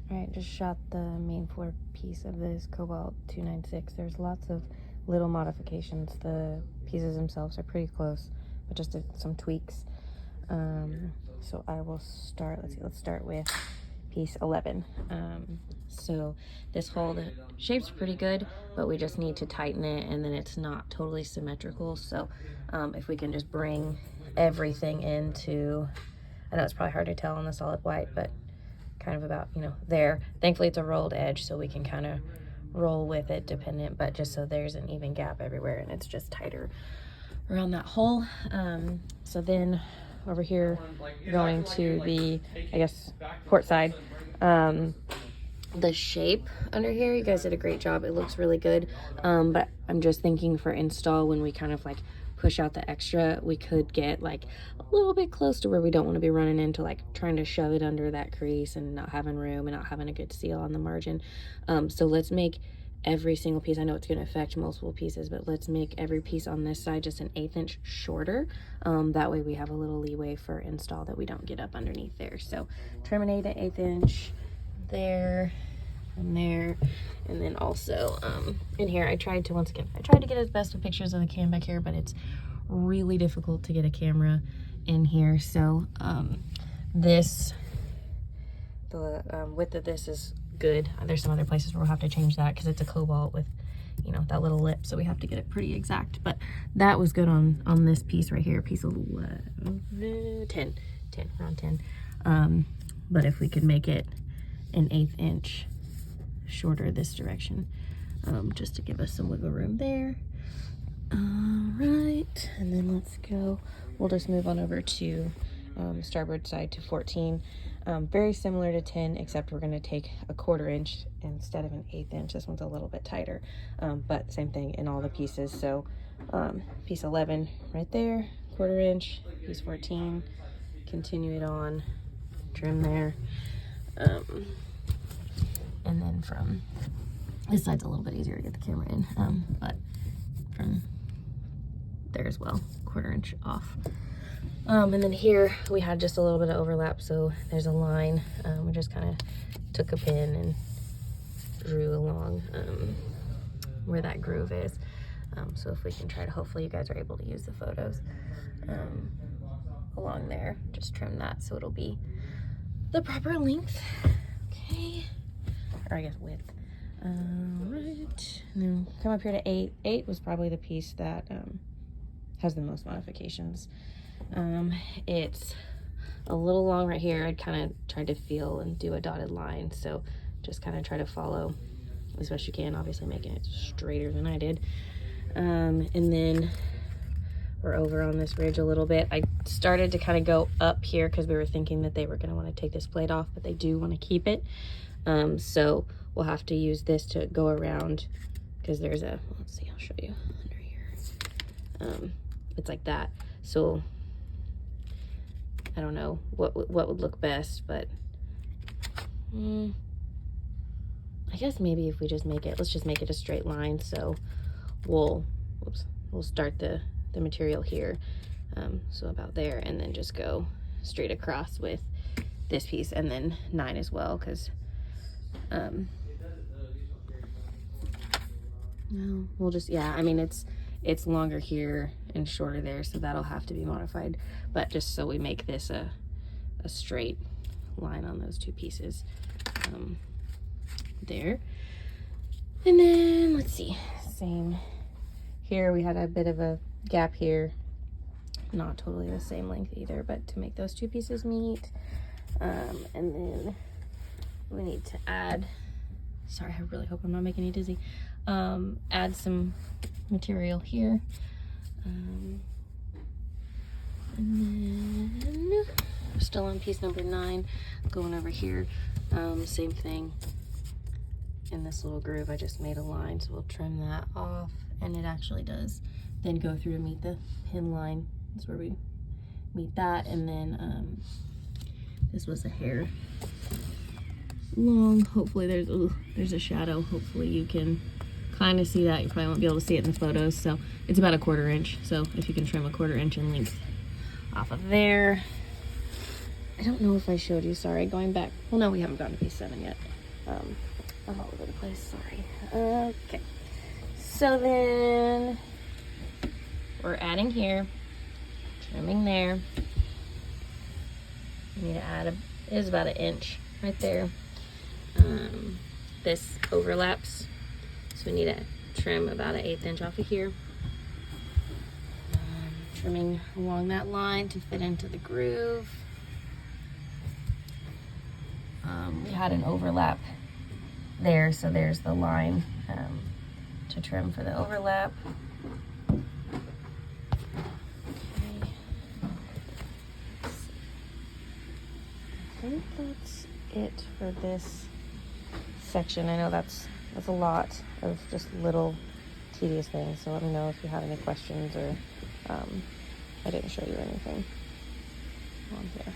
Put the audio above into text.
Alright, just shot the main floor piece of this Cobalt 296. There's lots of little modifications. The pieces themselves are pretty close, but just some tweaks. So I will start, let's start with piece 11. So this hole, the shape's pretty good, but we just need to tighten it, and then it's not totally symmetrical. So if we can just bring everything into, I know it's probably hard to tell on the solid white, but kind of about, you know, there. Thankfully it's a rolled edge, so we can kind of roll with it dependent, but just so there's an even gap everywhere and it's just tighter around that hole. So then over here, going to the, I guess, port side, the shape under here, you guys did a great job. It looks really good, but I'm just thinking for install, when we kind of like push out the extra, we could get like a little bit close to where we don't want to be running into like trying to shove it under that crease and not having room and not having a good seal on the margin. So let's make every single piece, I know it's going to affect multiple pieces, but let's make every piece on this side just an 1/8 inch shorter. That way we have a little leeway for install that we don't get up underneath there. So terminate an 1/8 inch there and there, and then also in here I tried to get as best of pictures of the cam back here, but it's really difficult to get a camera in here. So the width of this is good. There's some other places where we'll have to change that because it's a Cobalt with, you know, that little lip, so we have to get it pretty exact. But that was good on this piece right here, piece 11, 10, around 10. But if we could make it an 1/8 inch shorter this direction, just to give us some wiggle room there. All right, and then let's go, we'll just move on over to starboard side to 14. Very similar to 10, except we're going to take a 1/4 inch instead of an 1/8 inch. This one's a little bit tighter, but same thing in all the pieces. So piece 11 right there, 1/4 inch, piece 14, continue it on, trim there. And then from this side's a little bit easier to get the camera in, but from there as well, 1/4 inch off. And then here we had just a little bit of overlap, so there's a line. We just kind of took a pin and drew along where that groove is. So if we can try to, hopefully you guys are able to use the photos along there, just trim that so it'll be the proper length. Okay, or I guess width. Right, and then come up here to 8. 8 was probably the piece that has the most modifications. It's a little long right here. I'd kind of tried to feel and do a dotted line, so just kind of try to follow as best you can, obviously making it straighter than I did. And then we're over on this ridge a little bit. I started to kind of go up here because we were thinking that they were going to want to take this plate off, but they do want to keep it. So we'll have to use this to go around, because there's a, let's see, I'll show you under here. It's like that. So I don't know what would look best, but I guess maybe if we just make it, let's just make it a straight line. So we'll start the material here, so about there, and then just go straight across with this piece, and then 9 as well, because no, we'll just, yeah, I mean it's longer here and shorter there, so that'll have to be modified, but just so we make this a straight line on those two pieces there. And then let's see, same here, we had a bit of a gap here, not totally the same length either, but to make those two pieces meet. And then we need to add, sorry, I really hope I'm not making you dizzy, add some material here, and then we're still on piece number 9, going over here, same thing. In this little groove I just made a line, so we'll trim that off, and it actually does then go through to meet the pin line. That's where we meet that. And then this was a hair long. Hopefully there's a shadow. Hopefully you can kind of see that. You probably won't be able to see it in the photos. So it's about a 1/4 inch, so if you can trim a 1/4 inch in length off of there. I don't know if I showed you, sorry, going back. Well, no, we haven't gotten to piece 7 yet. I'm all over the place, sorry. Okay, so then we're adding here, trimming there. We need to add is about 1 inch right there. This overlaps, so we need to trim about 1/8 inch off of here. Trimming along that line to fit into the groove. We had an overlap there, so there's the line to trim for the overlap. Okay. I think that's it for this section. I know that's a lot of just little tedious things, so let me know if you have any questions or I didn't show you anything on here.